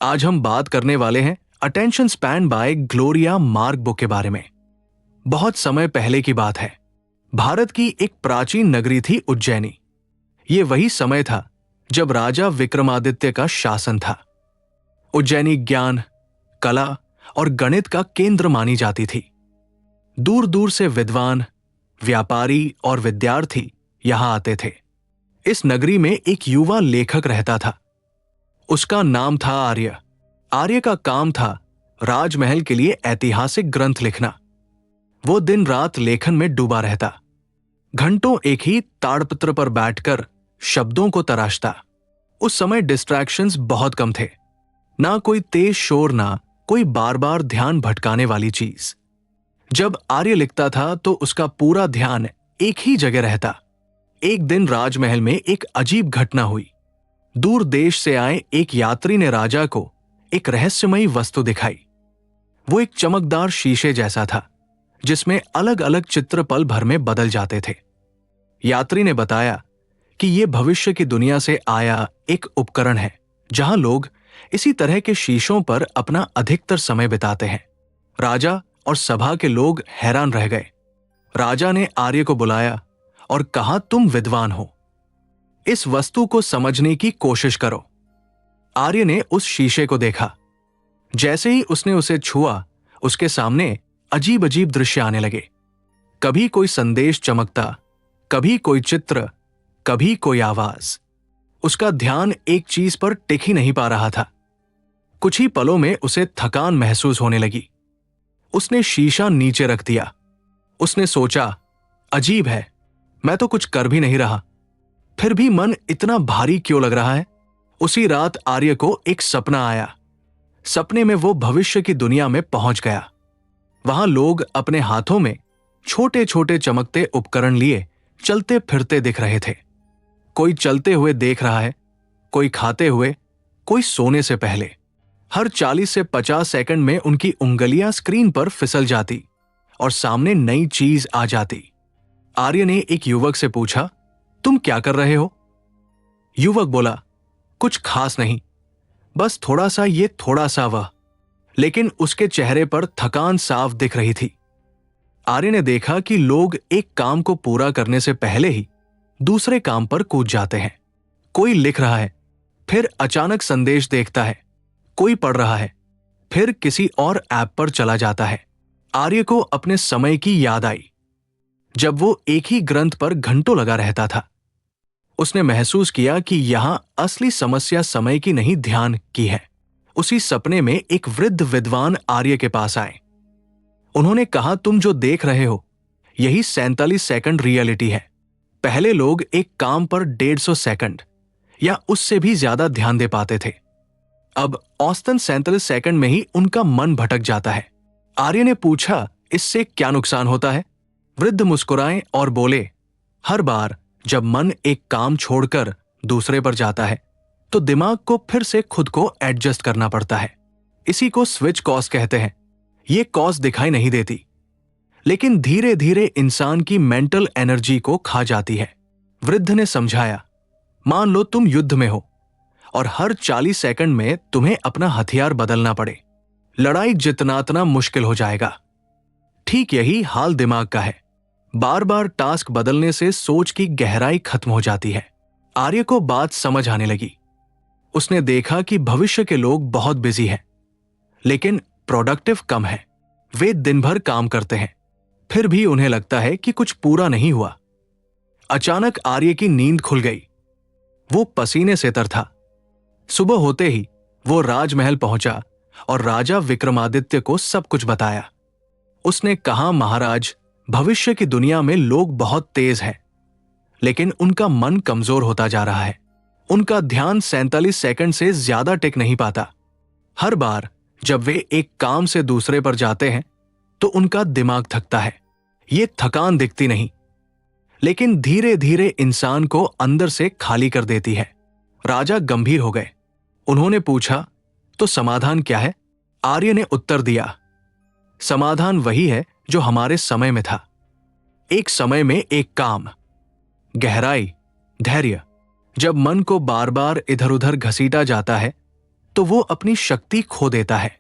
आज हम बात करने वाले हैं अटेंशन स्पैन बाय ग्लोरिया मार्गबो के बारे में। बहुत समय पहले की बात है। भारत की एक प्राचीन नगरी थी उज्जैनी। ये वही समय था जब राजा विक्रमादित्य का शासन था। उज्जैनी ज्ञान, कला और गणित का केंद्र मानी जाती थी। दूर दूर से विद्वान, व्यापारी और विद्यार्थी यहां आते थे। इस नगरी में एक युवा लेखक रहता था। उसका नाम था आर्य। आर्य का काम था राजमहल के लिए ऐतिहासिक ग्रंथ लिखना। वो दिन रात लेखन में डूबा रहता। घंटों एक ही ताड़पत्र पर बैठकर शब्दों को तराशता। उस समय डिस्ट्रैक्शंस बहुत कम थे। ना कोई तेज शोर, ना कोई बार बार ध्यान भटकाने वाली चीज। जब आर्य लिखता था तो उसका पूरा ध्यान एक ही जगह रहता। एक दिन राजमहल में एक अजीब घटना हुई। दूर देश से आए एक यात्री ने राजा को एक रहस्यमयी वस्तु दिखाई। वो एक चमकदार शीशे जैसा था जिसमें अलग अलग चित्र पल भर में बदल जाते थे। यात्री ने बताया कि यह भविष्य की दुनिया से आया एक उपकरण है जहां लोग इसी तरह के शीशों पर अपना अधिकतर समय बिताते हैं। राजा और सभा के लोग हैरान रह गए। राजा ने आर्य को बुलाया और कहा, तुम विद्वान हो, इस वस्तु को समझने की कोशिश करो। आर्य ने उस शीशे को देखा। जैसे ही उसने उसे छुआ, उसके सामने अजीब अजीब दृश्य आने लगे। कभी कोई संदेश चमकता, कभी कोई चित्र, कभी कोई आवाज। उसका ध्यान एक चीज पर टिक ही नहीं पा रहा था। कुछ ही पलों में उसे थकान महसूस होने लगी। उसने शीशा नीचे रख दिया। उसने सोचा, अजीब है, मैं तो कुछ कर भी नहीं रहा, फिर भी मन इतना भारी क्यों लग रहा है। उसी रात आर्य को एक सपना आया। सपने में वो भविष्य की दुनिया में पहुंच गया। वहां लोग अपने हाथों में छोटे छोटे चमकते उपकरण लिए चलते फिरते दिख रहे थे। कोई चलते हुए देख रहा है, कोई खाते हुए, कोई सोने से पहले। हर 40 से 50 सेकंड में उनकी उंगलियां स्क्रीन पर फिसल जाती और सामने नई चीज आ जाती। आर्य ने एक युवक से पूछा, तुम क्या कर रहे हो? युवक बोला, कुछ खास नहीं, बस थोड़ा सा ये, थोड़ा सा वह। लेकिन उसके चेहरे पर थकान साफ दिख रही थी। आर्य ने देखा कि लोग एक काम को पूरा करने से पहले ही दूसरे काम पर कूद जाते हैं। कोई लिख रहा है, फिर अचानक संदेश देखता है। कोई पढ़ रहा है, फिर किसी और ऐप पर चला जाता है। आर्य को अपने समय की याद आई जब वो एक ही ग्रंथ पर घंटों लगा रहता था। उसने महसूस किया कि यहां असली समस्या समय की नहीं, ध्यान की है। उसी सपने में एक वृद्ध विद्वान आर्य के पास आए। उन्होंने कहा, तुम जो देख रहे हो यही 47 सेकंड रियलिटी है। पहले लोग एक काम पर 150 सेकंड या उससे भी ज्यादा ध्यान दे पाते थे। अब औसतन 47 सेकंड में ही उनका मन भटक जाता है। आर्य ने पूछा, इससे क्या नुकसान होता है? वृद्ध मुस्कुराए और बोले, हर बार जब मन एक काम छोड़कर दूसरे पर जाता है तो दिमाग को फिर से खुद को एडजस्ट करना पड़ता है। इसी को स्विच कॉस्ट कहते हैं। ये कॉस्ट दिखाई नहीं देती, लेकिन धीरे धीरे इंसान की मेंटल एनर्जी को खा जाती है। वृद्ध ने समझाया, मान लो तुम युद्ध में हो और हर 40 सेकंड में तुम्हें अपना हथियार बदलना पड़े। लड़ाई जितनातना मुश्किल हो जाएगा। ठीक यही हाल दिमाग का है। बार बार टास्क बदलने से सोच की गहराई खत्म हो जाती है। आर्य को बात समझ आने लगी। उसने देखा कि भविष्य के लोग बहुत बिजी हैं, लेकिन प्रोडक्टिव कम है। वे दिन भर काम करते हैं, फिर भी उन्हें लगता है कि कुछ पूरा नहीं हुआ। अचानक आर्य की नींद खुल गई। वो पसीने से तर था। सुबह होते ही वो राजमहल पहुंचा और राजा विक्रमादित्य को सब कुछ बताया। उसने कहा, महाराज, भविष्य की दुनिया में लोग बहुत तेज हैं, लेकिन उनका मन कमजोर होता जा रहा है। उनका ध्यान 47 सेकंड से ज्यादा टिक नहीं पाता। हर बार जब वे एक काम से दूसरे पर जाते हैं तो उनका दिमाग थकता है। ये थकान दिखती नहीं, लेकिन धीरे धीरे इंसान को अंदर से खाली कर देती है। राजा गंभीर हो गए। उन्होंने पूछा, तो समाधान क्या है? आर्य ने उत्तर दिया, समाधान वही है जो हमारे समय में था। एक समय में एक काम, गहराई, धैर्य। जब मन को बार बार इधर उधर घसीटा जाता है तो वो अपनी शक्ति खो देता है।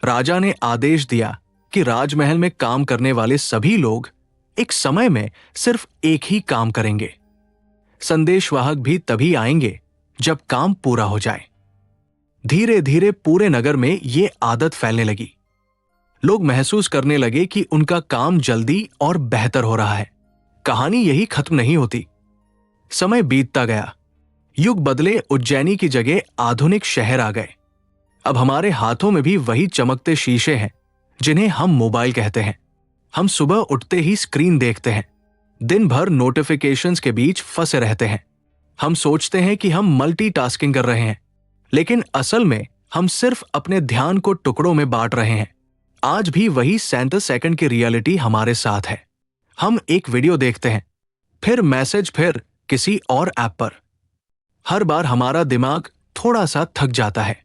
राजा ने आदेश दिया कि राजमहल में काम करने वाले सभी लोग एक समय में सिर्फ एक ही काम करेंगे। संदेशवाहक भी तभी आएंगे जब काम पूरा हो जाए। धीरे धीरे पूरे नगर में ये आदत फैलने लगी। लोग महसूस करने लगे कि उनका काम जल्दी और बेहतर हो रहा है। कहानी यही खत्म नहीं होती। समय बीतता गया, युग बदले, उज्जैनी की जगह आधुनिक शहर आ गए। अब हमारे हाथों में भी वही चमकते शीशे हैं जिन्हें हम मोबाइल कहते हैं। हम सुबह उठते ही स्क्रीन देखते हैं, दिन भर नोटिफिकेशंस के बीच फंसे रहते हैं। हम सोचते हैं कि हम मल्टीटास्किंग कर रहे हैं, लेकिन असल में हम सिर्फ अपने ध्यान को टुकड़ों में बांट रहे हैं। आज भी वही 37 सेकंड की रियलिटी हमारे साथ है। हम एक वीडियो देखते हैं, फिर मैसेज, फिर किसी और ऐप पर। हर बार हमारा दिमाग थोड़ा सा थक जाता है।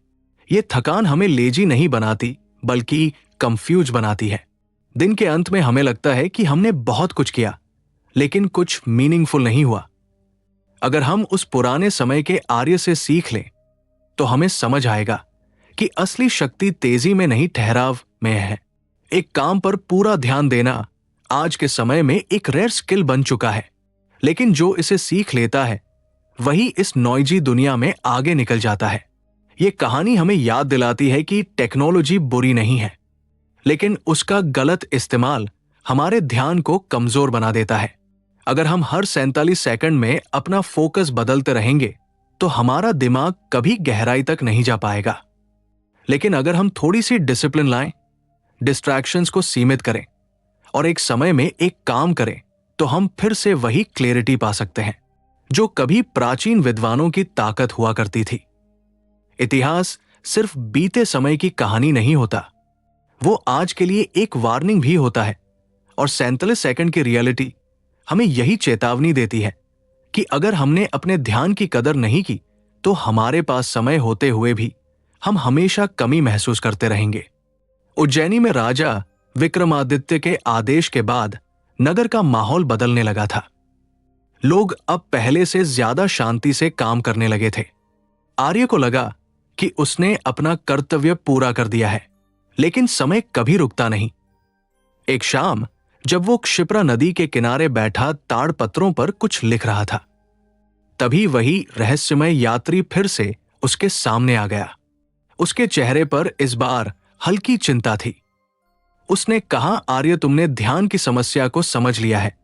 ये थकान हमें लेजी नहीं बनाती, बल्कि कंफ्यूज बनाती है। दिन के अंत में हमें लगता है कि हमने बहुत कुछ किया, लेकिन कुछ मीनिंगफुल नहीं हुआ। अगर हम उस पुराने समय के आर्य से सीख लें, तो हमें समझ आएगा कि असली शक्ति तेजी में नहीं, ठहराव में है। एक काम पर पूरा ध्यान देना आज के समय में एक रेयर स्किल बन चुका है, लेकिन जो इसे सीख लेता है वही इस नॉइजी दुनिया में आगे निकल जाता है। ये कहानी हमें याद दिलाती है कि टेक्नोलॉजी बुरी नहीं है, लेकिन उसका गलत इस्तेमाल हमारे ध्यान को कमजोर बना देता है। अगर हम हर 47 सेकंड में अपना फोकस बदलते रहेंगे, तो हमारा दिमाग कभी गहराई तक नहीं जा पाएगा। लेकिन अगर हम थोड़ी सी डिसिप्लिन लाएं, डिस्ट्रैक्शंस को सीमित करें और एक समय में एक काम करें, तो हम फिर से वही क्लैरिटी पा सकते हैं जो कभी प्राचीन विद्वानों की ताकत हुआ करती थी। इतिहास सिर्फ बीते समय की कहानी नहीं होता, वो आज के लिए एक वार्निंग भी होता है। और 47 सेकंड की रियलिटी हमें यही चेतावनी देती है कि अगर हमने अपने ध्यान की कदर नहीं की, तो हमारे पास समय होते हुए भी हम हमेशा कमी महसूस करते रहेंगे। उज्जैनी में राजा विक्रमादित्य के आदेश के बाद नगर का माहौल बदलने लगा था। लोग अब पहले से ज्यादा शांति से काम करने लगे थे। आर्य को लगा कि उसने अपना कर्तव्य पूरा कर दिया है, लेकिन समय कभी रुकता नहीं। एक शाम जब वो क्षिप्रा नदी के किनारे बैठा ताड़पत्रों पर कुछ लिख रहा था, तभी वही रहस्यमय यात्री फिर से उसके सामने आ गया। उसके चेहरे पर इस बार हल्की चिंता थी। उसने कहा, आर्य, तुमने ध्यान की समस्या को समझ लिया है,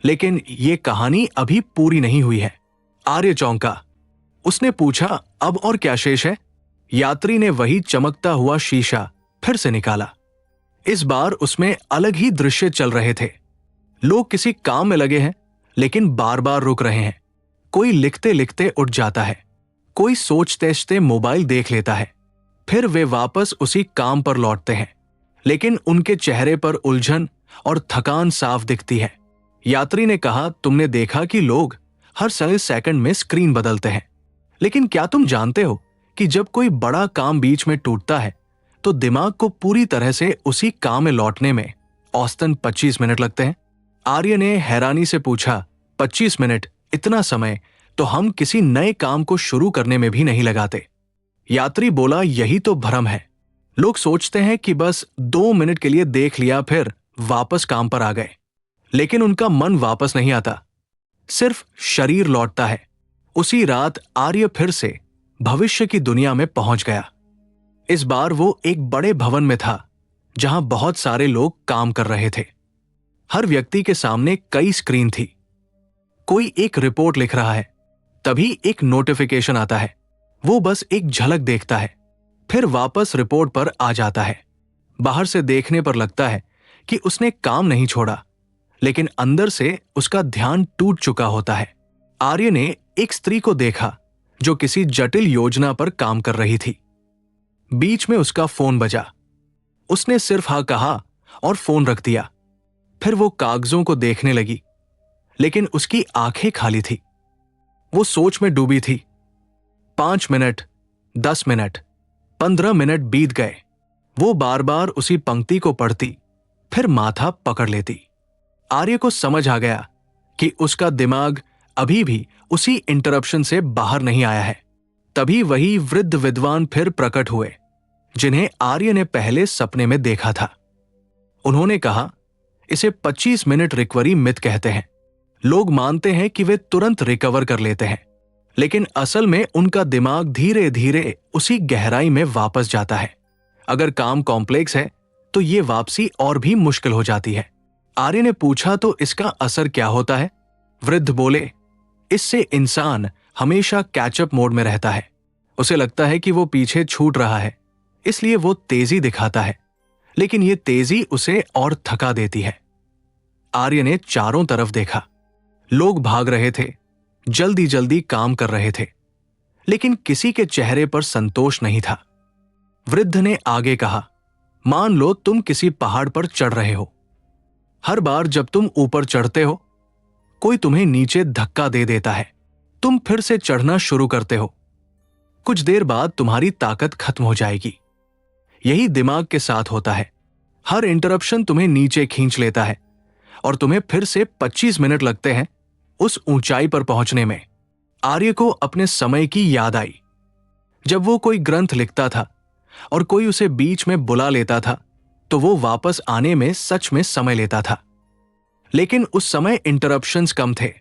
लेकिन ये कहानी अभी पूरी नहीं हुई है। आर्य चौंका। उसने पूछा, अब और क्या शेष है? यात्री ने वही चमकता हुआ शीशा फिर से निकाला। इस बार उसमें अलग ही दृश्य चल रहे थे। लोग किसी काम में लगे हैं, लेकिन बार बार रुक रहे हैं। कोई लिखते लिखते उठ जाता है, कोई सोचते सोचते मोबाइल देख लेता है, फिर वे वापस उसी काम पर लौटते हैं, लेकिन उनके चेहरे पर उलझन और थकान साफ दिखती है। यात्री ने कहा, तुमने देखा कि लोग हर 40 सेकंड में स्क्रीन बदलते हैं, लेकिन क्या तुम जानते हो कि जब कोई बड़ा काम बीच में टूटता है, तो दिमाग को पूरी तरह से उसी काम में लौटने में औसतन 25 मिनट लगते हैं? आर्य ने हैरानी से पूछा, 25 मिनट? इतना समय तो हम किसी नए काम को शुरू करने में भी नहीं लगाते। यात्री बोला, यही तो भ्रम है। लोग सोचते हैं कि बस 2 मिनट के लिए देख लिया, फिर वापस काम पर आ गए, लेकिन उनका मन वापस नहीं आता, सिर्फ शरीर लौटता है। उसी रात आर्य फिर से भविष्य की दुनिया में पहुंच गया। इस बार वो एक बड़े भवन में था, जहां बहुत सारे लोग काम कर रहे थे। हर व्यक्ति के सामने कई स्क्रीन थी। कोई एक रिपोर्ट लिख रहा है, तभी एक नोटिफिकेशन आता है। वो बस एक झलक देखता है, फिर वापस रिपोर्ट पर आ जाता है। बाहर से देखने पर लगता है कि उसने काम नहीं छोड़ा, लेकिन अंदर से उसका ध्यान टूट चुका होता है। आर्य ने एक स्त्री को देखा जो किसी जटिल योजना पर काम कर रही थी। बीच में उसका फोन बजा। उसने सिर्फ हाँ कहा और फोन रख दिया। फिर वो कागजों को देखने लगी, लेकिन उसकी आंखें खाली थी। वो सोच में डूबी थी। 5 मिनट, 10 मिनट, 15 मिनट बीत गए। वो बार बार उसी पंक्ति को पढ़ती, फिर माथा पकड़ लेती। आर्य को समझ आ गया कि उसका दिमाग अभी भी उसी इंटरप्शन से बाहर नहीं आया है। तभी वही वृद्ध विद्वान फिर प्रकट हुए जिन्हें आर्य ने पहले सपने में देखा था। उन्होंने कहा, इसे 25 मिनट रिकवरी मिथ कहते हैं। लोग मानते हैं कि वे तुरंत रिकवर कर लेते हैं, लेकिन असल में उनका दिमाग धीरे धीरे उसी गहराई में वापस जाता है। अगर काम कॉम्प्लेक्स है तो ये वापसी और भी मुश्किल हो जाती है। आर्य ने पूछा, तो इसका असर क्या होता है? वृद्ध बोले, इससे इंसान हमेशा कैचअप मोड में रहता है। उसे लगता है कि वो पीछे छूट रहा है, इसलिए वो तेजी दिखाता है, लेकिन ये तेजी उसे और थका देती है। आर्य ने चारों तरफ देखा। लोग भाग रहे थे, जल्दी जल्दी काम कर रहे थे, लेकिन किसी के चेहरे पर संतोष नहीं था। वृद्ध ने आगे कहा, मान लो तुम किसी पहाड़ पर चढ़ रहे हो। हर बार जब तुम ऊपर चढ़ते हो, कोई तुम्हें नीचे धक्का दे देता है। तुम फिर से चढ़ना शुरू करते हो। कुछ देर बाद तुम्हारी ताकत खत्म हो जाएगी। यही दिमाग के साथ होता है। हर इंटरप्शन तुम्हें नीचे खींच लेता है और तुम्हें फिर से 25 मिनट लगते हैं उस ऊंचाई पर पहुंचने में। आर्य को अपने समय की याद आई। जब वो कोई ग्रंथ लिखता था और कोई उसे बीच में बुला लेता था, तो वो वापस आने में सच में समय लेता था। लेकिन उस समय इंटरप्शंस कम थे,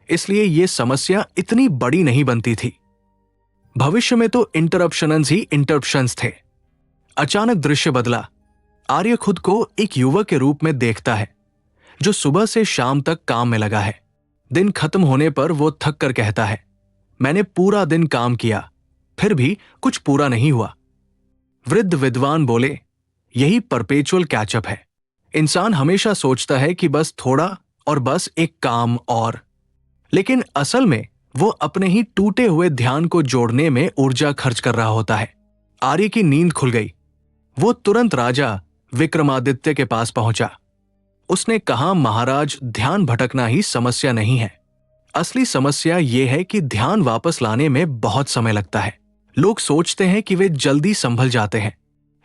इसलिए ये समस्या इतनी बड़ी नहीं बनती थी। भविष्य में तो इंटरप्शंस ही इंटरप्शंस थे। अचानक दृश्य बदला। आर्य खुद को एक युवक के रूप में देखता है जो सुबह से शाम तक काम में लगा है। दिन खत्म होने पर वो थक कर कहता है, मैंने पूरा दिन काम किया, फिर भी कुछ पूरा नहीं हुआ। वृद्ध विद्वान बोले, यही परपेचुअल कैचअप है। इंसान हमेशा सोचता है कि बस थोड़ा और बस एक काम और, लेकिन असल में वो अपने ही टूटे हुए ध्यान को जोड़ने में ऊर्जा खर्च कर रहा होता है। आर्य की नींद खुल गई। वो तुरंत राजा विक्रमादित्य के पास पहुंचा। उसने कहा, महाराज, ध्यान भटकना ही समस्या नहीं है। असली समस्या यह है कि ध्यान वापस लाने में बहुत समय लगता है। लोग सोचते हैं कि वे जल्दी संभल जाते हैं,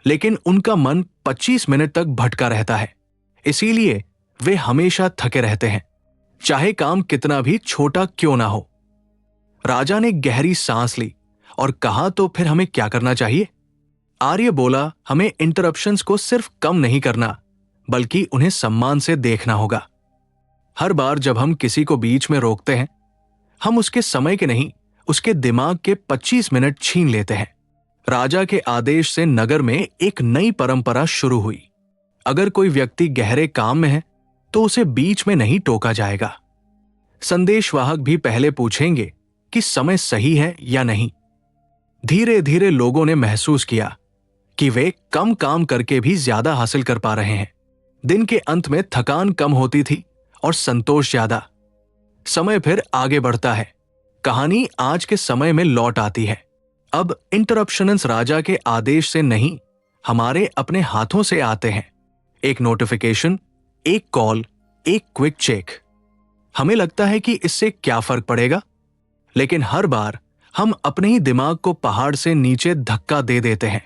लेकिन उनका मन 25 मिनट तक भटका रहता है। इसीलिए वे हमेशा थके रहते हैं, चाहे काम कितना भी छोटा क्यों ना हो। राजा ने गहरी सांस ली और कहा, तो फिर हमें क्या करना चाहिए? आर्य बोला, हमें इंटरप्शंस को सिर्फ कम नहीं करना, बल्कि उन्हें सम्मान से देखना होगा। हर बार जब हम किसी को बीच में रोकते हैं, हम उसके समय के नहीं, उसके दिमाग के 25 मिनट छीन लेते हैं। राजा के आदेश से नगर में एक नई परंपरा शुरू हुई। अगर कोई व्यक्ति गहरे काम में है तो उसे बीच में नहीं टोका जाएगा। संदेशवाहक भी पहले पूछेंगे कि समय सही है या नहीं। धीरे धीरे लोगों ने महसूस किया कि वे कम काम करके भी ज्यादा हासिल कर पा रहे हैं। दिन के अंत में थकान कम होती थी और संतोष ज्यादा। समय फिर आगे बढ़ता है। कहानी आज के समय में लौट आती है। अब इंटरप्शंस राजा के आदेश से नहीं, हमारे अपने हाथों से आते हैं। एक नोटिफिकेशन, एक कॉल, एक क्विक चेक। हमें लगता है कि इससे क्या फर्क पड़ेगा, लेकिन हर बार हम अपने ही दिमाग को पहाड़ से नीचे धक्का दे देते हैं।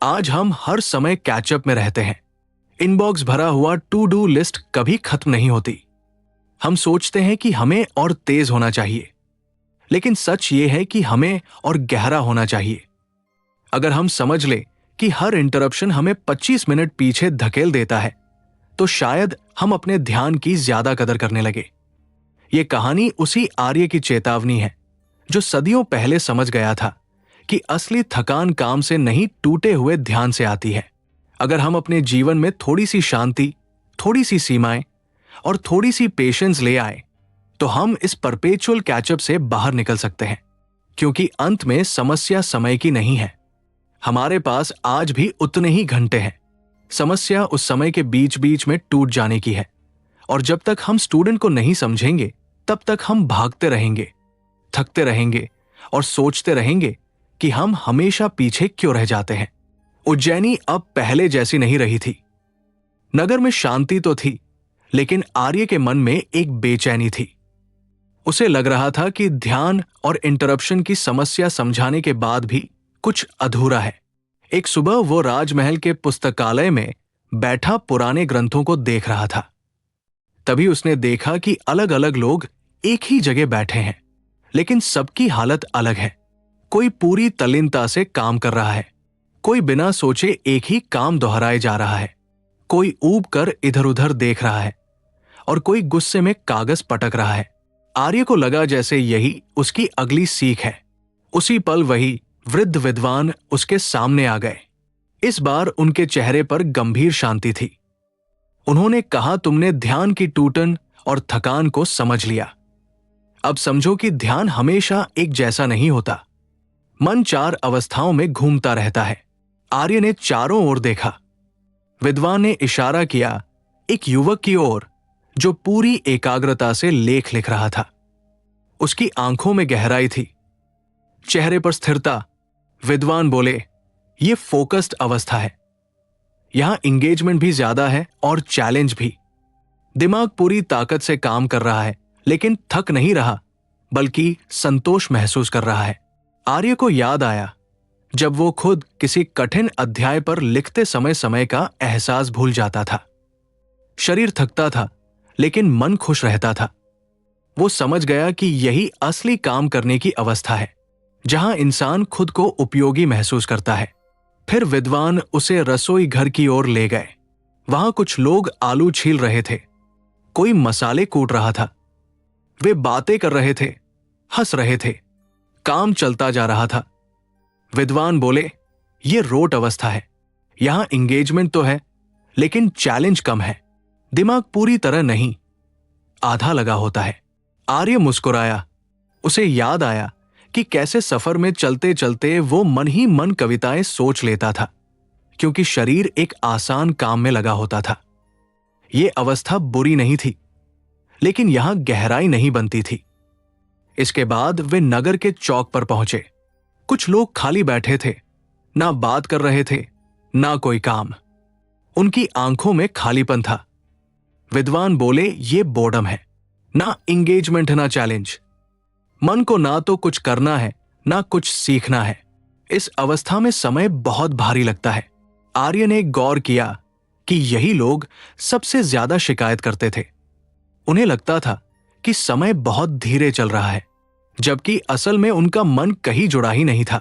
आज हम हर समय कैचअप में रहते हैं। इनबॉक्स भरा हुआ टू डू लिस्ट कभी खत्म नहीं होती। हम सोचते हैं कि हमें और तेज होना चाहिए, लेकिन सच ये है कि हमें और गहरा होना चाहिए। अगर हम समझ ले कि हर इंटरप्शन हमें 25 मिनट पीछे धकेल देता है, तो शायद हम अपने ध्यान की ज्यादा कदर करने लगे। ये कहानी उसी आर्य की चेतावनी है जो सदियों पहले समझ गया था कि असली थकान काम से नहीं, टूटे हुए ध्यान से आती है। अगर हम अपने जीवन में थोड़ी सी शांति, थोड़ी सी सीमाएं और थोड़ी सी पेशेंस ले आए, तो हम इस परपेचुअल कैचअप से बाहर निकल सकते हैं। क्योंकि अंत में समस्या समय की नहीं है। हमारे पास आज भी उतने ही घंटे हैं। समस्या उस समय के बीच बीच में टूट जाने की है। और जब तक हम स्टूडेंट को नहीं समझेंगे, तब तक हम भागते रहेंगे, थकते रहेंगे और सोचते रहेंगे कि हम हमेशा पीछे क्यों रह जाते हैं। उज्जैनी अब पहले जैसी नहीं रही थी। नगर में शांति तो थी, लेकिन आर्य के मन में एक बेचैनी थी। उसे लग रहा था कि ध्यान और इंटरप्शन की समस्या समझाने के बाद भी कुछ अधूरा है। एक सुबह वो राजमहल के पुस्तकालय में बैठा पुराने ग्रंथों को देख रहा था। तभी उसने देखा कि अलग अलग लोग एक ही जगह बैठे हैं, लेकिन सबकी हालत अलग है। कोई पूरी तल्लीनता से काम कर रहा है, कोई बिना सोचे एक ही काम दोहराए जा रहा है, कोई ऊब कर इधर उधर देख रहा है और कोई गुस्से में कागज पटक रहा है। आर्य को लगा जैसे यही उसकी अगली सीख है। उसी पल वही वृद्ध विद्वान उसके सामने आ गए। इस बार उनके चेहरे पर गंभीर शांति थी। उन्होंने कहा, तुमने ध्यान की टूटन और थकान को समझ लिया। अब समझो कि ध्यान हमेशा एक जैसा नहीं होता। मन 4 अवस्थाओं में घूमता रहता है। आर्य ने चारों ओर देखा। विद्वान ने इशारा किया एक युवक की ओर जो पूरी एकाग्रता से लेख लिख रहा था। उसकी आंखों में गहराई थी, चेहरे पर स्थिरता। विद्वान बोले, यह फोकस्ड अवस्था है। यहां इंगेजमेंट भी ज्यादा है और चैलेंज भी। दिमाग पूरी ताकत से काम कर रहा है, लेकिन थक नहीं रहा, बल्कि संतोष महसूस कर रहा है। आर्य को याद आया जब वो खुद किसी कठिन अध्याय पर लिखते समय समय का एहसास भूल जाता था। शरीर थकता था, लेकिन मन खुश रहता था। वो समझ गया कि यही असली काम करने की अवस्था है, जहां इंसान खुद को उपयोगी महसूस करता है। फिर विद्वान उसे रसोई घर की ओर ले गए। वहां कुछ लोग आलू छील रहे थे, कोई मसाले कूट रहा था। वे बातें कर रहे थे, हंस रहे थे, काम चलता जा रहा था। विद्वान बोले, यह रोट अवस्था है। यहां इंगेजमेंट तो है, लेकिन चैलेंज कम है। दिमाग पूरी तरह नहीं, आधा लगा होता है। आर्य मुस्कुराया। उसे याद आया कि कैसे सफर में चलते चलते वो मन ही मन कविताएं सोच लेता था, क्योंकि शरीर एक आसान काम में लगा होता था। ये अवस्था बुरी नहीं थी, लेकिन यहां गहराई नहीं बनती थी। इसके बाद वे नगर के चौक पर पहुंचे। कुछ लोग खाली बैठे थे, ना बात कर रहे थे, ना कोई काम। उनकी आंखों में खालीपन था। विद्वान बोले, ये बोर्डम है, ना इंगेजमेंट है, ना चैलेंज। मन को ना तो कुछ करना है, ना कुछ सीखना है। इस अवस्था में समय बहुत भारी लगता है। आर्य ने गौर किया कि यही लोग सबसे ज्यादा शिकायत करते थे। उन्हें लगता था कि समय बहुत धीरे चल रहा है, जबकि असल में उनका मन कहीं जुड़ा ही नहीं था।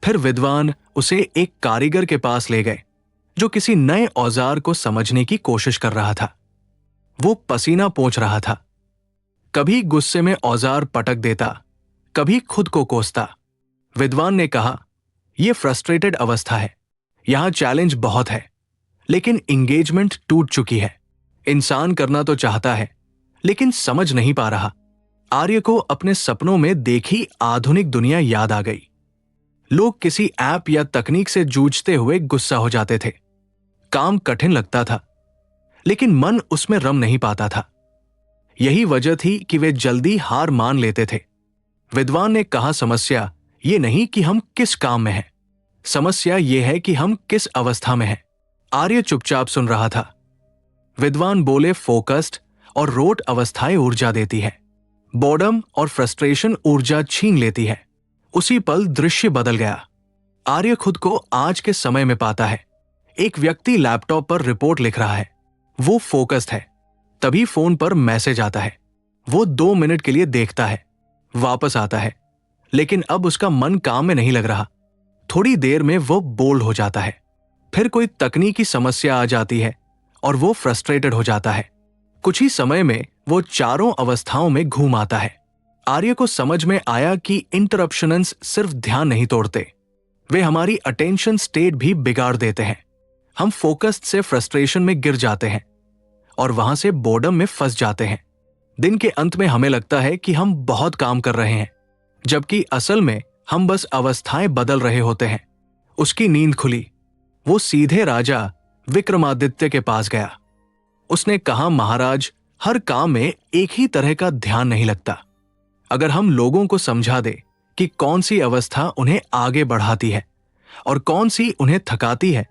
फिर विद्वान उसे एक कारीगर के पास ले गए, जो किसी नए औजार को समझने की कोशिश कर रहा था। वो पसीना पोंछ रहा था, कभी गुस्से में औजार पटक देता, कभी खुद को कोसता। विद्वान ने कहा, यह फ्रस्ट्रेटेड अवस्था है। यहां चैलेंज बहुत है, लेकिन इंगेजमेंट टूट चुकी है। इंसान करना तो चाहता है, लेकिन समझ नहीं पा रहा। आर्य को अपने सपनों में देखी आधुनिक दुनिया याद आ गई। लोग किसी ऐप या तकनीक से जूझते हुए गुस्सा हो जाते थे। काम कठिन लगता था, लेकिन मन उसमें रम नहीं पाता था। यही वजह थी कि वे जल्दी हार मान लेते थे। विद्वान ने कहा, समस्या ये नहीं कि हम किस काम में हैं, समस्या ये है कि हम किस अवस्था में हैं। आर्य चुपचाप सुन रहा था। विद्वान बोले, फोकस्ड और रोट अवस्थाएं ऊर्जा देती है, बोर्डम और फ्रस्ट्रेशन ऊर्जा छीन लेती है। उसी पल दृश्य बदल गया। आर्य खुद को आज के समय में पाता है। एक व्यक्ति लैपटॉप पर रिपोर्ट लिख रहा है, वो फोकस्ड है। तभी फोन पर मैसेज आता है, वो 2 मिनट के लिए देखता है, वापस आता है, लेकिन अब उसका मन काम में नहीं लग रहा। थोड़ी देर में वो बोल्ड हो जाता है। फिर कोई तकनीकी समस्या आ जाती है और वो फ्रस्ट्रेटेड हो जाता है। कुछ ही समय में वो चारों अवस्थाओं में घूम आता है। आर्य को समझ में आया कि इंटरप्शंस सिर्फ ध्यान नहीं तोड़ते, वे हमारी अटेंशन स्टेट भी बिगाड़ देते हैं। हम फोकस्ड से फ्रस्ट्रेशन में गिर जाते हैं और वहां से बोर्डम में फंस जाते हैं। दिन के अंत में हमें लगता है कि हम बहुत काम कर रहे हैं, जबकि असल में हम बस अवस्थाएं बदल रहे होते हैं। उसकी नींद खुली। वो सीधे राजा विक्रमादित्य के पास गया। उसने कहा, महाराज, हर काम में एक ही तरह का ध्यान नहीं लगता। अगर हम लोगों को समझा दे कि कौन सी अवस्था उन्हें आगे बढ़ाती है और कौन सी उन्हें थकाती है,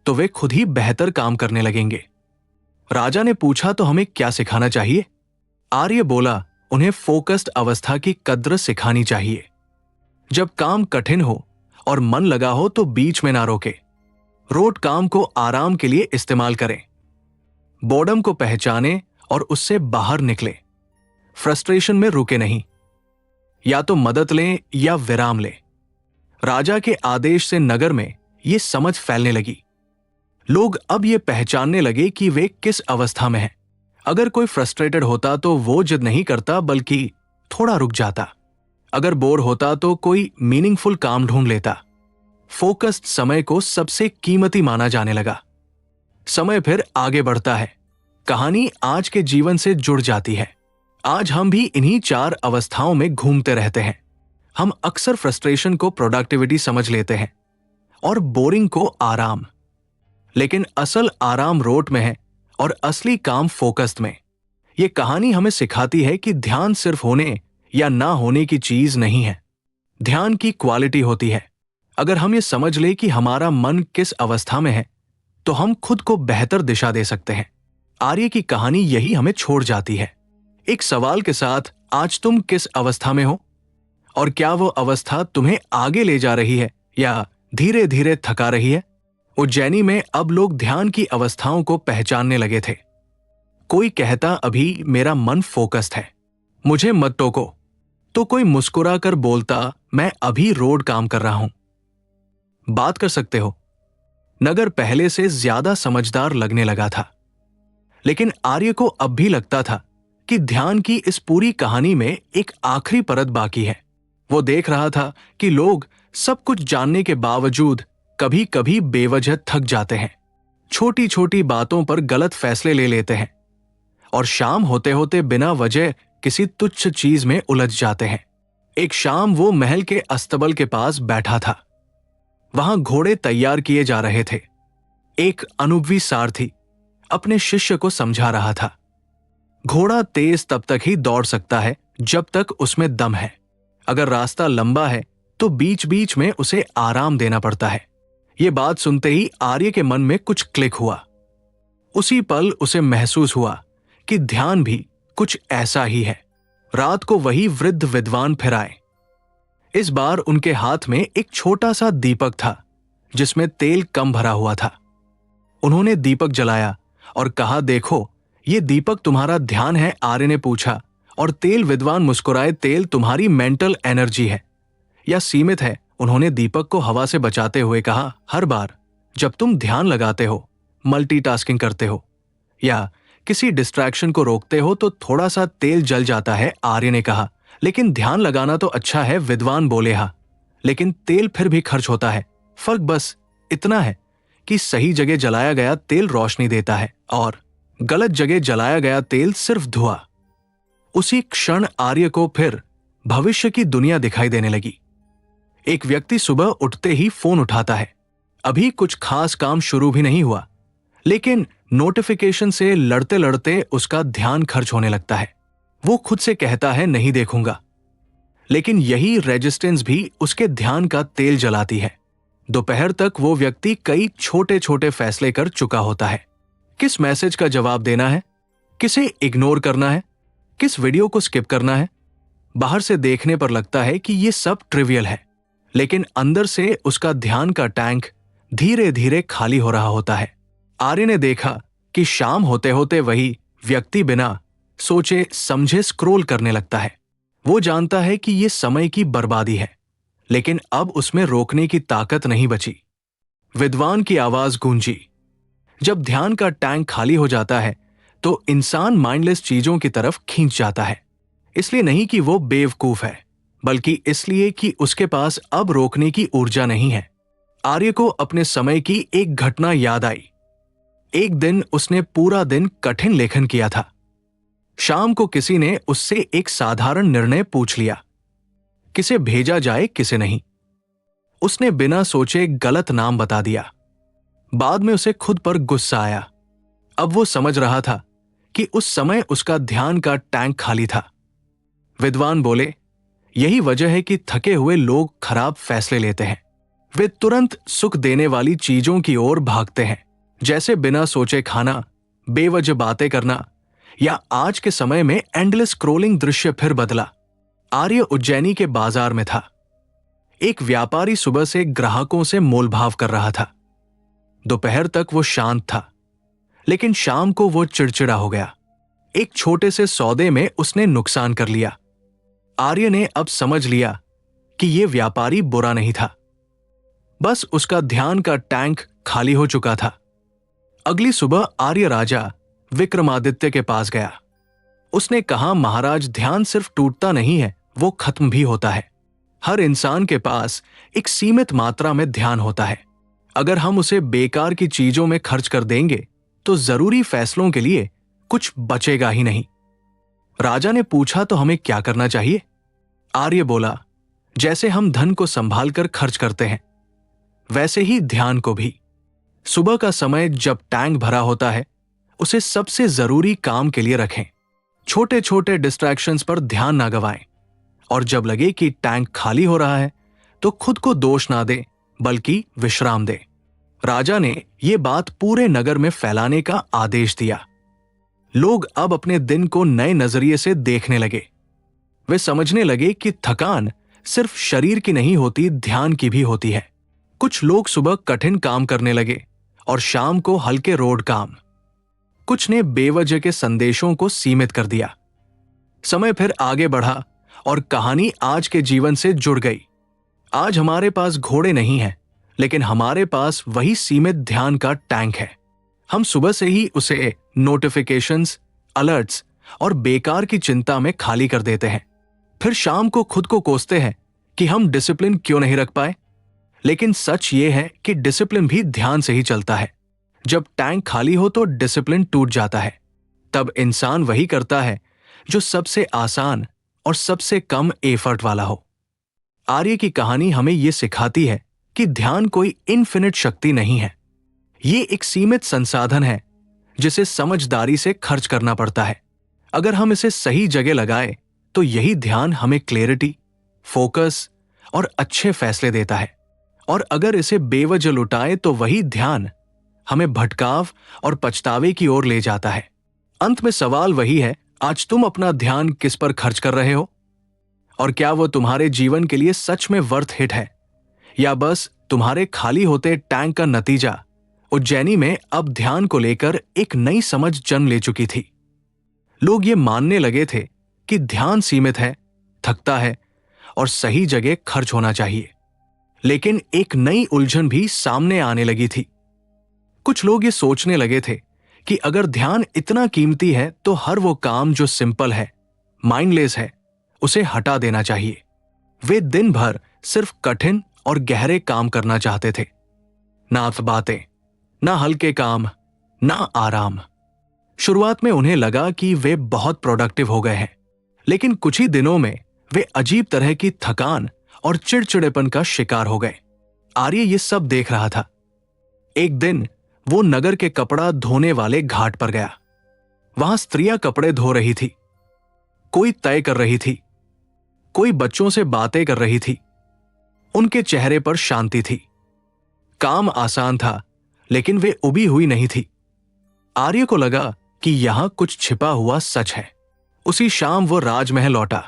तो वे खुद ही बेहतर काम करने लगेंगे। राजा ने पूछा, तो हमें क्या सिखाना चाहिए? आर्य बोला, उन्हें फोकस्ड अवस्था की कद्र सिखानी चाहिए। जब काम कठिन हो और मन लगा हो तो बीच में ना रोके। रोट काम को आराम के लिए इस्तेमाल करें। बोर्डम को पहचाने और उससे बाहर निकले। फ्रस्ट्रेशन में रुके नहीं। या तो मदद लें या विराम लें। राजा के आदेश से नगर में ये समझ फैलने लगी। लोग अब ये पहचानने लगे कि वे किस अवस्था में हैं। अगर कोई फ्रस्ट्रेटेड होता तो वो जिद नहीं करता बल्कि थोड़ा रुक जाता। अगर बोर होता तो कोई मीनिंगफुल काम ढूंढ लेता। फोकस्ड समय को सबसे कीमती माना जाने लगा। समय फिर आगे बढ़ता है। कहानी आज के जीवन से जुड़ जाती है। आज हम भी इन्हीं 4 अवस्थाओं में घूमते रहते हैं। हम अक्सर फ्रस्ट्रेशन को प्रोडक्टिविटी समझ लेते हैं और बोरिंग को आराम। लेकिन असल आराम रोट में है और असली काम फोकस्ड में। यह कहानी हमें सिखाती है कि ध्यान सिर्फ होने या ना होने की चीज नहीं है। ध्यान की क्वालिटी होती है। अगर हम ये समझ ले कि हमारा मन किस अवस्था में है तो हम खुद को बेहतर दिशा दे सकते हैं। आर्य की कहानी यही हमें छोड़ जाती है, एक सवाल के साथ, आज तुम किस अवस्था में हो और क्या वो अवस्था तुम्हें आगे ले जा रही है या धीरे धीरे थका रही है। उज्जैनी में अब लोग ध्यान की अवस्थाओं को पहचानने लगे थे। कोई कहता अभी मेरा मन फोकस्ड है, मुझे मत टोको, तो कोई मुस्कुरा कर बोलता मैं अभी रोड काम कर रहा हूं। बात कर सकते हो। नगर पहले से ज्यादा समझदार लगने लगा था, लेकिन आर्य को अब भी लगता था कि ध्यान की इस पूरी कहानी में एक आखिरी परत बाकी है। वो देख रहा था कि लोग सब कुछ जानने के बावजूद कभी कभी बेवजह थक जाते हैं, छोटी छोटी बातों पर गलत फैसले ले लेते हैं और शाम होते होते बिना वजह किसी तुच्छ चीज में उलझ जाते हैं। एक शाम वो महल के अस्तबल के पास बैठा था। वहां घोड़े तैयार किए जा रहे थे। एक अनुभवी सारथी अपने शिष्य को समझा रहा था। घोड़ा तेज तब तक ही दौड़ सकता है जब तक उसमें दम है। अगर रास्ता लंबा है तो बीच बीच में उसे आराम देना पड़ता है। ये बात सुनते ही आर्य के मन में कुछ क्लिक हुआ। उसी पल उसे महसूस हुआ कि ध्यान भी कुछ ऐसा ही है। रात को वही वृद्ध विद्वान फिर आए। इस बार उनके हाथ में एक छोटा सा दीपक था जिसमें तेल कम भरा हुआ था। उन्होंने दीपक जलाया और कहा, देखो ये दीपक तुम्हारा ध्यान है। आर्य ने पूछा और तेल विद्वान मुस्कुराए, तेल तुम्हारी मेंटल एनर्जी है या सीमित है। उन्होंने दीपक को हवा से बचाते हुए कहा, हर बार जब तुम ध्यान लगाते हो, मल्टीटास्किंग करते हो या किसी डिस्ट्रैक्शन को रोकते हो तो थोड़ा सा तेल जल जाता है। आर्य ने कहा, लेकिन ध्यान लगाना तो अच्छा है। विद्वान बोले, हाँ, लेकिन तेल फिर भी खर्च होता है। फर्क बस इतना है कि सही जगह जलाया गया तेल रोशनी देता है और गलत जगह जलाया गया तेल सिर्फ धुआं। उसी क्षण आर्य को फिर भविष्य की दुनिया दिखाई देने लगी। एक व्यक्ति सुबह उठते ही फोन उठाता है। अभी कुछ खास काम शुरू भी नहीं हुआ, लेकिन नोटिफिकेशन से लड़ते लड़ते उसका ध्यान खर्च होने लगता है। वो खुद से कहता है, नहीं देखूंगा, लेकिन यही रेजिस्टेंस भी उसके ध्यान का तेल जलाती है। दोपहर तक वो व्यक्ति कई छोटे छोटे फैसले कर चुका होता है। किस मैसेज का जवाब देना है, किसे इग्नोर करना है, किस वीडियो को स्किप करना है। बाहर से देखने पर लगता है कि ये सब ट्रिवियल है, लेकिन अंदर से उसका ध्यान का टैंक धीरे धीरे खाली हो रहा होता है। आर्य ने देखा कि शाम होते होते वही व्यक्ति बिना सोचे समझे स्क्रॉल करने लगता है। वो जानता है कि ये समय की बर्बादी है, लेकिन अब उसमें रोकने की ताकत नहीं बची। विद्वान की आवाज गूंजी, जब ध्यान का टैंक खाली हो जाता है तो इंसान माइंडलेस चीजों की तरफ खींच जाता है। इसलिए नहीं कि वो बेवकूफ है, बल्कि इसलिए कि उसके पास अब रोकने की ऊर्जा नहीं है। आर्य को अपने समय की एक घटना याद आई। एक दिन उसने पूरा दिन कठिन लेखन किया था। शाम को किसी ने उससे एक साधारण निर्णय पूछ लिया, किसे भेजा जाए किसे नहीं। उसने बिना सोचे गलत नाम बता दिया। बाद में उसे खुद पर गुस्सा आया। अब वो समझ रहा था कि उस समय उसका ध्यान का टैंक खाली था। विद्वान बोले, यही वजह है कि थके हुए लोग खराब फैसले लेते हैं। वे तुरंत सुख देने वाली चीजों की ओर भागते हैं, जैसे बिना सोचे खाना, बेवजह बातें करना या आज के समय में एंडलेस स्क्रॉलिंग। दृश्य फिर बदला। आर्य उज्जैनी के बाजार में था। एक व्यापारी सुबह से ग्राहकों से मोलभाव कर रहा था। दोपहर तक वो शांत था, लेकिन शाम को वो चिड़चिड़ा हो गया। एक छोटे से सौदे में उसने नुकसान कर लिया। आर्य ने अब समझ लिया कि ये व्यापारी बुरा नहीं था, बस उसका ध्यान का टैंक खाली हो चुका था। अगली सुबह आर्य राजा विक्रमादित्य के पास गया। उसने कहा, महाराज, ध्यान सिर्फ टूटता नहीं है, वो खत्म भी होता है। हर इंसान के पास एक सीमित मात्रा में ध्यान होता है। अगर हम उसे बेकार की चीजों में खर्च कर देंगे तो जरूरी फैसलों के लिए कुछ बचेगा ही नहीं। राजा ने पूछा, तो हमें क्या करना चाहिए? आर्य बोला, जैसे हम धन को संभाल कर खर्च करते हैं वैसे ही ध्यान को भी। सुबह का समय जब टैंक भरा होता है उसे सबसे जरूरी काम के लिए रखें। छोटे छोटे डिस्ट्रैक्शंस पर ध्यान ना गवाएं और जब लगे कि टैंक खाली हो रहा है तो खुद को दोष ना दें बल्कि विश्राम दें। राजा ने यह बात पूरे नगर में फैलाने का आदेश दिया। लोग अब अपने दिन को नए नजरिए से देखने लगे। वे समझने लगे कि थकान सिर्फ शरीर की नहीं होती, ध्यान की भी होती है। कुछ लोग सुबह कठिन काम करने लगे और शाम को हल्के रोड काम। कुछ ने बेवजह के संदेशों को सीमित कर दिया। समय फिर आगे बढ़ा और कहानी आज के जीवन से जुड़ गई। आज हमारे पास घोड़े नहीं हैं, लेकिन हमारे पास वही सीमित ध्यान का टैंक है। हम सुबह से ही उसे नोटिफिकेशंस, अलर्ट्स और बेकार की चिंता में खाली कर देते हैं। फिर शाम को खुद को कोसते हैं कि हम डिसिप्लिन क्यों नहीं रख पाए। लेकिन सच ये है कि डिसिप्लिन भी ध्यान से ही चलता है। जब टैंक खाली हो तो डिसिप्लिन टूट जाता है। तब इंसान वही करता है जो सबसे आसान और सबसे कम एफर्ट वाला हो। आर्य की कहानी हमें यह सिखाती है कि ध्यान कोई इनफिनिट शक्ति नहीं है। ये एक सीमित संसाधन है जिसे समझदारी से खर्च करना पड़ता है। अगर हम इसे सही जगह लगाए तो यही ध्यान हमें क्लैरिटी, फोकस और अच्छे फैसले देता है। और अगर इसे बेवजह लुटाए तो वही ध्यान हमें भटकाव और पछतावे की ओर ले जाता है। अंत में सवाल वही है, आज तुम अपना ध्यान किस पर खर्च कर रहे हो? और क्या वो तुम्हारे जीवन के लिए सच में वर्थ हिट है, या बस तुम्हारे खाली होते टैंक का नतीजा? उज्जैनी में अब ध्यान को लेकर एक नई समझ जन्म ले चुकी थी। लोग ये मानने लगे थे कि ध्यान सीमित है, थकता है और सही जगह खर्च होना चाहिए। लेकिन एक नई उलझन भी सामने आने लगी थी। कुछ लोग ये सोचने लगे थे कि अगर ध्यान इतना कीमती है तो हर वो काम जो सिंपल है, माइंडलेस है, उसे हटा देना चाहिए। वे दिन भर सिर्फ कठिन और गहरे काम करना चाहते थे। ना बातें, ना हल्के काम, ना आराम। शुरुआत में उन्हें लगा कि वे बहुत प्रोडक्टिव हो गए हैं, लेकिन कुछ ही दिनों में वे अजीब तरह की थकान और चिड़चिड़ेपन का शिकार हो गए। आर्य ये सब देख रहा था। एक दिन वो नगर के कपड़ा धोने वाले घाट पर गया। वहां स्त्रियां कपड़े धो रही थी, कोई तय कर रही थी, कोई बच्चों से बातें कर रही थी। उनके चेहरे पर शांति थी। काम आसान था, लेकिन वे उबी हुई नहीं थी। आर्य को लगा कि यहां कुछ छिपा हुआ सच है। उसी शाम वो राजमहल लौटा।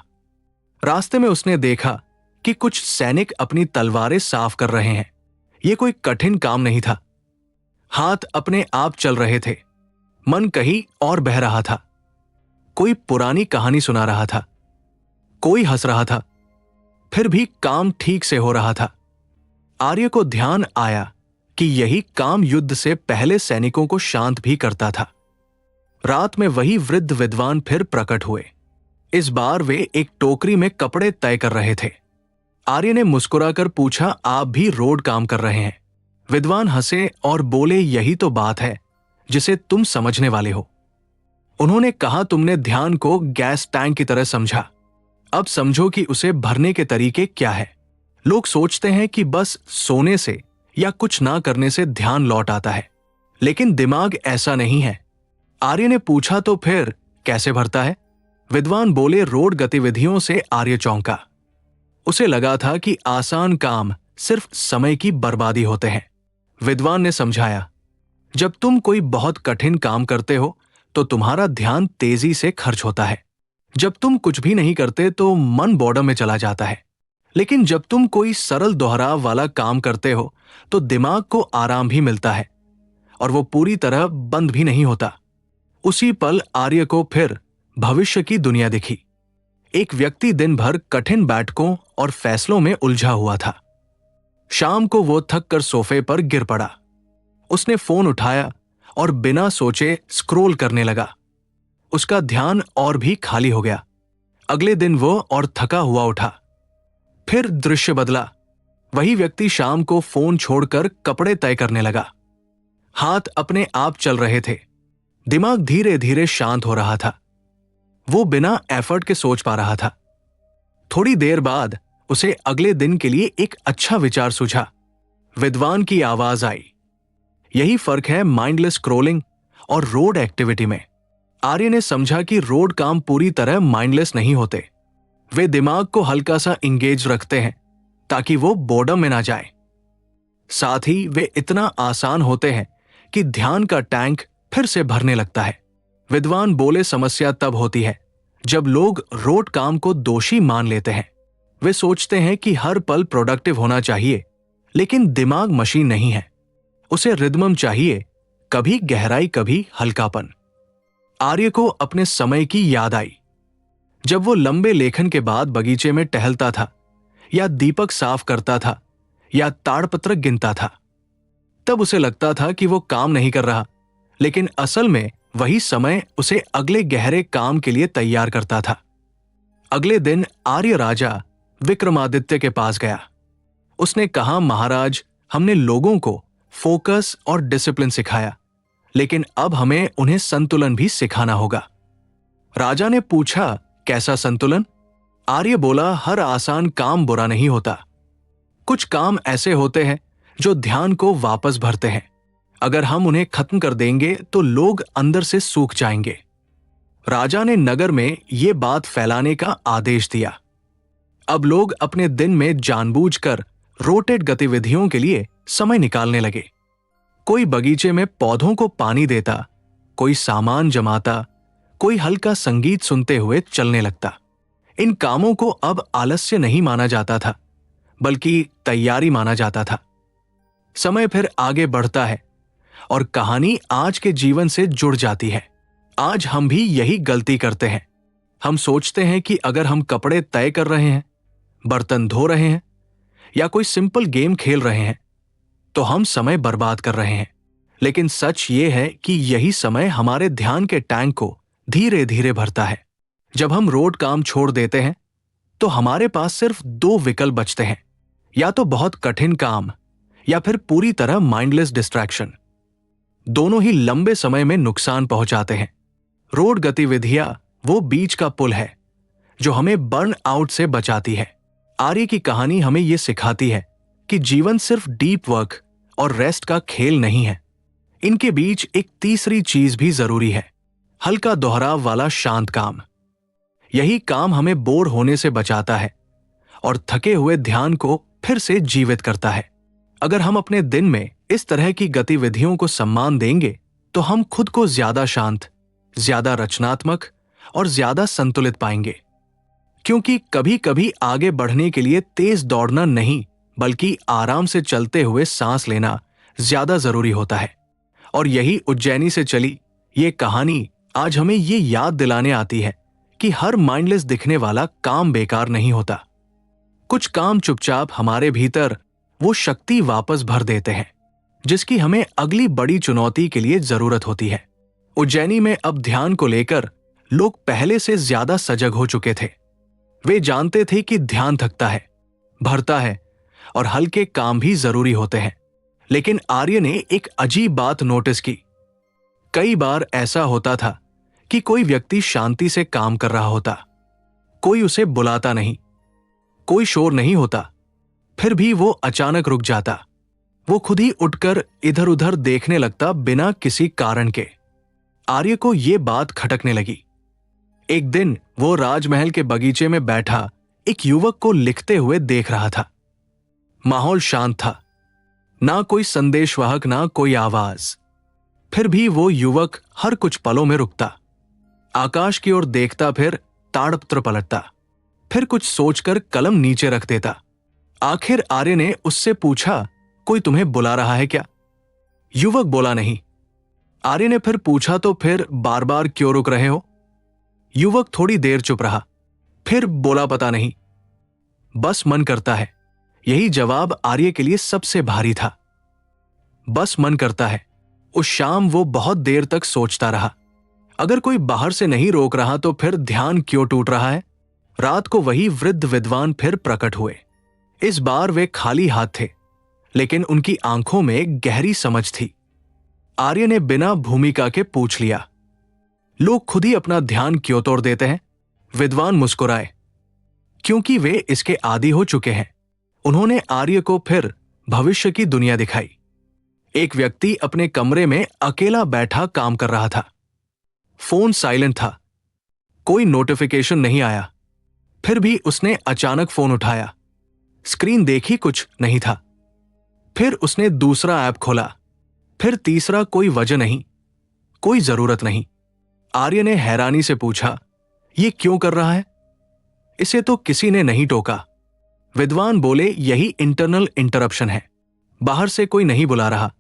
रास्ते में उसने देखा कि कुछ सैनिक अपनी तलवारें साफ कर रहे हैं। यह कोई कठिन काम नहीं था। हाथ अपने आप चल रहे थे, मन कहीं और बह रहा था। कोई पुरानी कहानी सुना रहा था, कोई हंस रहा था, फिर भी काम ठीक से हो रहा था। आर्य को ध्यान आया कि यही काम युद्ध से पहले सैनिकों को शांत भी करता था। रात में वही वृद्ध विद्वान फिर प्रकट हुए। इस बार वे एक टोकरी में कपड़े तय कर रहे थे। आर्य ने मुस्कुराकर पूछा, आप भी रोड काम कर रहे हैं? विद्वान हंसे और बोले, यही तो बात है जिसे तुम समझने वाले हो। उन्होंने कहा, तुमने ध्यान को गैस टैंक की तरह समझा, अब समझो कि उसे भरने के तरीके क्या है। लोग सोचते हैं कि बस सोने से या कुछ ना करने से ध्यान लौट आता है, लेकिन दिमाग ऐसा नहीं है। आर्य ने पूछा, तो फिर कैसे भरता है? विद्वान बोले, रोड गतिविधियों से आर्य चौंका। उसे लगा था कि आसान काम सिर्फ समय की बर्बादी होते हैं। विद्वान ने समझाया, जब तुम कोई बहुत कठिन काम करते हो तो तुम्हारा ध्यान तेजी से खर्च होता है। जब तुम कुछ भी नहीं करते तो मन बोर्डम में चला जाता है। लेकिन जब तुम कोई सरल दोहराव वाला काम करते हो तो दिमाग को आराम भी मिलता है और वो पूरी तरह बंद भी नहीं होता। उसी पल आर्य को फिर भविष्य की दुनिया दिखी। एक व्यक्ति दिन भर कठिन बैठकों और फैसलों में उलझा हुआ था। शाम को वो थक कर सोफे पर गिर पड़ा। उसने फोन उठाया और बिना सोचे स्क्रॉल करने लगा। उसका ध्यान और भी खाली हो गया। अगले दिन वो और थका हुआ उठा। फिर दृश्य बदला। वही व्यक्ति शाम को फोन छोड़कर कपड़े तय करने लगा। हाथ अपने आप चल रहे थे। दिमाग धीरे धीरे शांत हो रहा था। वो बिना एफर्ट के सोच पा रहा था। थोड़ी देर बाद उसे अगले दिन के लिए एक अच्छा विचार सूझा। विद्वान की आवाज आई, यही फर्क है माइंडलेस स्क्रॉलिंग और रोड एक्टिविटी में। आर्य ने समझा कि रोड काम पूरी तरह माइंडलेस नहीं होते। वे दिमाग को हल्का सा इंगेज रखते हैं ताकि वो बोर्डम में ना जाए। साथ ही वे इतना आसान होते हैं कि ध्यान का टैंक फिर से भरने लगता है। विद्वान बोले, समस्या तब होती है जब लोग रोड काम को दोषी मान लेते हैं। वे सोचते हैं कि हर पल प्रोडक्टिव होना चाहिए, लेकिन दिमाग मशीन नहीं है। उसे रिदम चाहिए, कभी गहराई कभी हल्कापन। आर्य को अपने समय की याद आई। जब वो लंबे लेखन के बाद बगीचे में टहलता था, या दीपक साफ करता था, या ताड़पत्र गिनता था, तब उसे लगता था कि वो काम नहीं कर रहा, लेकिन असल में वही समय उसे अगले गहरे काम के लिए तैयार करता था। अगले दिन आर्य राजा विक्रमादित्य के पास गया। उसने कहा, महाराज, हमने लोगों को फोकस और डिसिप्लिन सिखाया, लेकिन अब हमें उन्हें संतुलन भी सिखाना होगा। राजा ने पूछा, कैसा संतुलन? आर्य बोला, हर आसान काम बुरा नहीं होता। कुछ काम ऐसे होते हैं जो ध्यान को वापस भरते हैं। अगर हम उन्हें खत्म कर देंगे तो लोग अंदर से सूख जाएंगे। राजा ने नगर में ये बात फैलाने का आदेश दिया। अब लोग अपने दिन में जानबूझकर रोटेट गतिविधियों के लिए समय निकालने लगे। कोई बगीचे में पौधों को पानी देता, कोई सामान जमाता, कोई हल्का संगीत सुनते हुए चलने लगता। इन कामों को अब आलस्य नहीं माना जाता था, बल्कि तैयारी माना जाता था। समय फिर आगे बढ़ता है और कहानी आज के जीवन से जुड़ जाती है। आज हम भी यही गलती करते हैं। हम सोचते हैं कि अगर हम कपड़े तय कर रहे हैं, बर्तन धो रहे हैं या कोई सिंपल गेम खेल रहे हैं तो हम समय बर्बाद कर रहे हैं। लेकिन सच ये है कि यही समय हमारे ध्यान के टैंक को धीरे धीरे भरता है। जब हम रोड काम छोड़ देते हैं तो हमारे पास सिर्फ दो विकल्प बचते हैं, या तो बहुत कठिन काम या फिर पूरी तरह माइंडलेस डिस्ट्रैक्शन। दोनों ही लंबे समय में नुकसान पहुंचाते हैं। रोड गतिविधियां वो बीच का पुल है जो हमें बर्न आउट से बचाती है। आर्य की कहानी हमें यह सिखाती है कि जीवन सिर्फ डीप वर्क और रेस्ट का खेल नहीं है। इनके बीच एक तीसरी चीज भी जरूरी है, हल्का दोहराव वाला शांत काम। यही काम हमें बोर होने से बचाता है और थके हुए ध्यान को फिर से जीवित करता है। अगर हम अपने दिन में इस तरह की गतिविधियों को सम्मान देंगे तो हम खुद को ज्यादा शांत, ज्यादा रचनात्मक और ज्यादा संतुलित पाएंगे। क्योंकि कभी कभी आगे बढ़ने के लिए तेज दौड़ना नहीं, बल्कि आराम से चलते हुए सांस लेना ज्यादा जरूरी होता है। और यही उज्जैनी से चली ये कहानी आज हमें ये याद दिलाने आती है कि हर माइंडलेस दिखने वाला काम बेकार नहीं होता। कुछ काम चुपचाप हमारे भीतर वो शक्ति वापस भर देते हैं जिसकी हमें अगली बड़ी चुनौती के लिए जरूरत होती है। उज्जैनी में अब ध्यान को लेकर लोग पहले से ज्यादा सजग हो चुके थे। वे जानते थे कि ध्यान थकता है, भरता है और हल्के काम भी जरूरी होते हैं। लेकिन आर्य ने एक अजीब बात नोटिस की। कई बार ऐसा होता था कि कोई व्यक्ति शांति से काम कर रहा होता, कोई उसे बुलाता नहीं, कोई शोर नहीं होता, फिर भी वो अचानक रुक जाता। वो खुद ही उठकर इधर उधर देखने लगता बिना किसी कारण के। आर्य को ये बात खटकने लगी। एक दिन वो राजमहल के बगीचे में बैठा एक युवक को लिखते हुए देख रहा था। माहौल शांत था, ना कोई संदेशवाहक, ना कोई आवाज। फिर भी वो युवक हर कुछ पलों में रुकता, आकाश की ओर देखता, फिर ताड़पत्र पलटता, फिर कुछ सोचकर कलम नीचे रख देता। आखिर आर्य ने उससे पूछा, कोई तुम्हें बुला रहा है क्या? युवक बोला, नहीं। आर्य ने फिर पूछा, तो फिर बार बार क्यों रुक रहे हो? युवक थोड़ी देर चुप रहा, फिर बोला, पता नहीं, बस मन करता है। यही जवाब आर्य के लिए सबसे भारी था। बस मन करता है। उस शाम वो बहुत देर तक सोचता रहा। अगर कोई बाहर से नहीं रोक रहा तो फिर ध्यान क्यों टूट रहा है? रात को वही वृद्ध विद्वान फिर प्रकट हुए। इस बार वे खाली हाथ थे, लेकिन उनकी आंखों में गहरी समझ थी। आर्य ने बिना भूमिका के पूछ लिया, लोग खुद ही अपना ध्यान क्यों तोड़ देते हैं? विद्वान मुस्कुराए, क्योंकि वे इसके आदी हो चुके हैं। उन्होंने आर्य को फिर भविष्य की दुनिया दिखाई। एक व्यक्ति अपने कमरे में अकेला बैठा काम कर रहा था। फोन साइलेंट था, कोई नोटिफिकेशन नहीं आया। फिर भी उसने अचानक फोन उठाया। स्क्रीन देखी, कुछ नहीं था। फिर उसने दूसरा ऐप खोला, फिर तीसरा। कोई वजह नहीं, कोई जरूरत नहीं। आर्य ने हैरानी से पूछा, ये क्यों कर रहा है? इसे तो किसी ने नहीं टोका। विद्वान बोले, यही इंटरनल इंटरप्शन है। बाहर से कोई नहीं बुला रहा,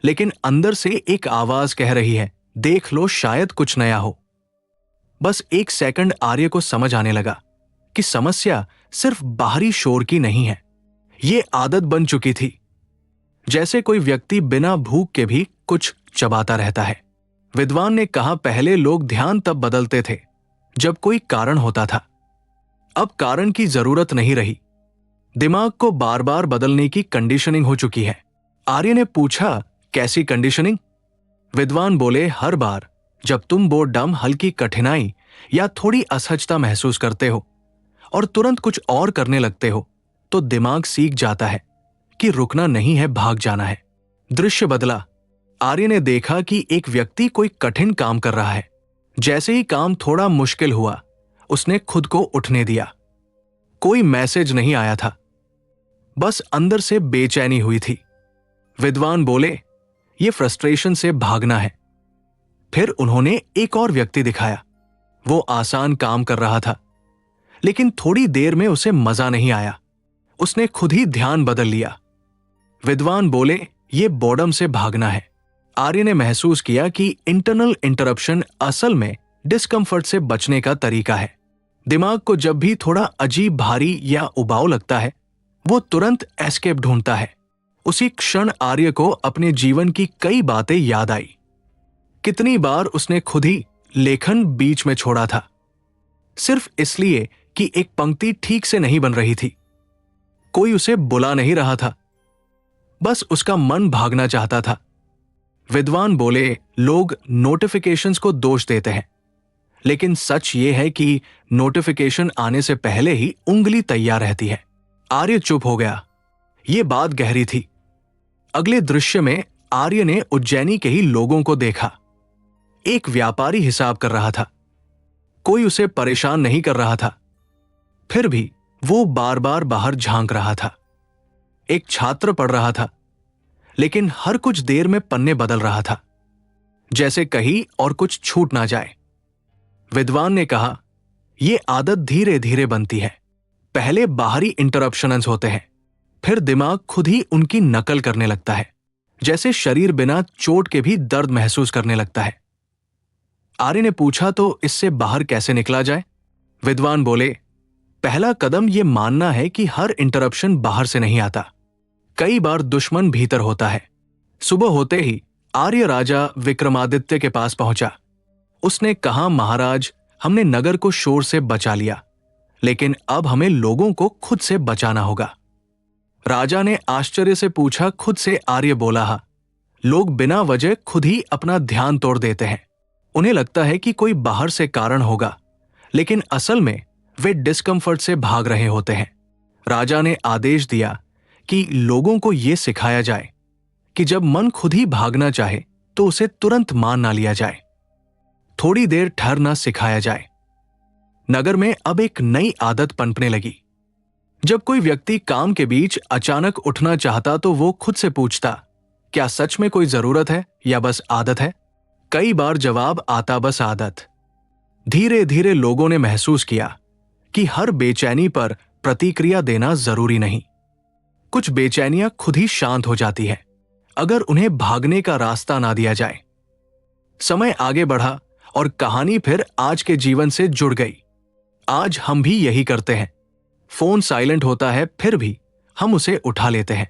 लेकिन अंदर से एक आवाज कह रही है, देख लो, शायद कुछ नया हो। बस एक सेकंड आर्य को समझ आने लगा कि समस्या सिर्फ बाहरी शोर की नहीं है। ये आदत बन चुकी थी, जैसे कोई व्यक्ति बिना भूख के भी कुछ चबाता रहता है। विद्वान ने कहा, पहले लोग ध्यान तब बदलते थे जब कोई कारण होता था। अब कारण की जरूरत नहीं रही। दिमाग को बार बार बदलने की कंडीशनिंग हो चुकी है। आर्य ने पूछा, कैसी कंडीशनिंग? विद्वान बोले, हर बार जब तुम बोर्डम, हल्की कठिनाई या थोड़ी असहजता महसूस करते हो और तुरंत कुछ और करने लगते हो, तो दिमाग सीख जाता है कि रुकना नहीं है, भाग जाना है। दृश्य बदला। आर्य ने देखा कि एक व्यक्ति कोई कठिन काम कर रहा है। जैसे ही काम थोड़ा मुश्किल हुआ, उसने खुद को उठने दिया। कोई मैसेज नहीं आया था, बस अंदर से बेचैनी हुई थी। विद्वान बोले, ये फ्रस्ट्रेशन से भागना है। फिर उन्होंने एक और व्यक्ति दिखाया। वो आसान काम कर रहा था, लेकिन थोड़ी देर में उसे मजा नहीं आया। उसने खुद ही ध्यान बदल लिया। विद्वान बोले, ये बोर्डम से भागना है। आर्य ने महसूस किया कि इंटरनल इंटरप्शन असल में डिस्कंफर्ट से बचने का तरीका है। दिमाग को जब भी थोड़ा अजीब, भारी या उबाऊ लगता है, वो तुरंत एस्केप ढूंढता है। उसी क्षण आर्य को अपने जीवन की कई बातें याद आई। कितनी बार उसने खुद ही लेखन बीच में छोड़ा था, सिर्फ इसलिए कि एक पंक्ति ठीक से नहीं बन रही थी। कोई उसे बुला नहीं रहा था, बस उसका मन भागना चाहता था। विद्वान बोले, लोग नोटिफिकेशंस को दोष देते हैं, लेकिन सच ये है कि नोटिफिकेशन आने से पहले ही उंगली तैयार रहती है। आर्य चुप हो गया। ये बात गहरी थी। अगले दृश्य में आर्य ने उज्जैनी के ही लोगों को देखा। एक व्यापारी हिसाब कर रहा था, कोई उसे परेशान नहीं कर रहा था। फिर भी वो बार बार बाहर झांक रहा था। एक छात्र पढ़ रहा था, लेकिन हर कुछ देर में पन्ने बदल रहा था, जैसे कहीं और कुछ छूट ना जाए। विद्वान ने कहा, यह आदत धीरे धीरे बनती है। पहले बाहरी इंटरप्शंस होते हैं, फिर दिमाग खुद ही उनकी नकल करने लगता है, जैसे शरीर बिना चोट के भी दर्द महसूस करने लगता है। आर्य ने पूछा, तो इससे बाहर कैसे निकला जाए? विद्वान बोले, पहला कदम यह मानना है कि हर इंटरप्शन बाहर से नहीं आता। कई बार दुश्मन भीतर होता है। सुबह होते ही आर्य राजा विक्रमादित्य के पास पहुंचा। उसने कहा, महाराज, हमने नगर को शोर से बचा लिया, लेकिन अब हमें लोगों को खुद से बचाना होगा। राजा ने आश्चर्य से पूछा, खुद से? आर्य बोला, हा, लोग बिना वजह खुद ही अपना ध्यान तोड़ देते हैं। उन्हें लगता है कि कोई बाहर से कारण होगा, लेकिन असल में वे डिस्कंफर्ट से भाग रहे होते हैं। राजा ने आदेश दिया कि लोगों को यह सिखाया जाए कि जब मन खुद ही भागना चाहे तो उसे तुरंत मान ना लिया जाए, थोड़ी देर ठहरना सिखाया जाए। नगर में अब एक नई आदत पनपने लगी। जब कोई व्यक्ति काम के बीच अचानक उठना चाहता तो वो खुद से पूछता, क्या सच में कोई जरूरत है या बस आदत है? कई बार जवाब आता, बस आदत। धीरे धीरे लोगों ने महसूस किया कि हर बेचैनी पर प्रतिक्रिया देना जरूरी नहीं। कुछ बेचैनियां खुद ही शांत हो जाती है अगर उन्हें भागने का रास्ता ना दिया जाए। समय आगे बढ़ा और कहानी फिर आज के जीवन से जुड़ गई। आज हम भी यही करते हैं। फोन साइलेंट होता है, फिर भी हम उसे उठा लेते हैं।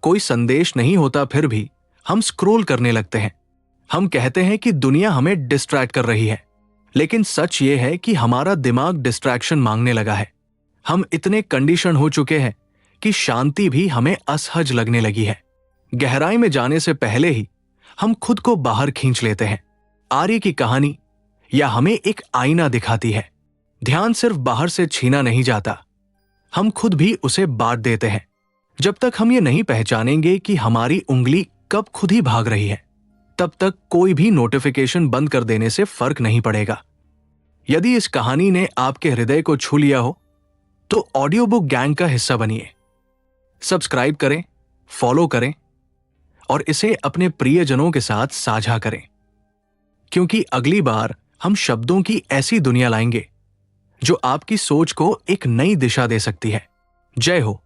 कोई संदेश नहीं होता फिर भी हम स्क्रॉल करने लगते हैं। हम कहते हैं कि दुनिया हमें डिस्ट्रैक्ट कर रही है, लेकिन सच ये है कि हमारा दिमाग डिस्ट्रैक्शन मांगने लगा है। हम इतने कंडीशन हो चुके हैं कि शांति भी हमें असहज लगने लगी है। गहराई में जाने से पहले ही हम खुद को बाहर खींच लेते हैं। आर्य की कहानी या हमें एक आईना दिखाती है। ध्यान सिर्फ बाहर से छीना नहीं जाता, हम खुद भी उसे बांट देते हैं। जब तक हम ये नहीं पहचानेंगे कि हमारी उंगली कब खुद ही भाग रही है, तब तक कोई भी नोटिफिकेशन बंद कर देने से फर्क नहीं पड़ेगा। यदि इस कहानी ने आपके हृदय को छू लिया हो तो ऑडियो बुक गैंग का हिस्सा बनिए। सब्सक्राइब करें, फॉलो करें और इसे अपने प्रियजनों के साथ साझा करें, क्योंकि अगली बार हम शब्दों की ऐसी दुनिया लाएंगे जो आपकी सोच को एक नई दिशा दे सकती है। जय हो।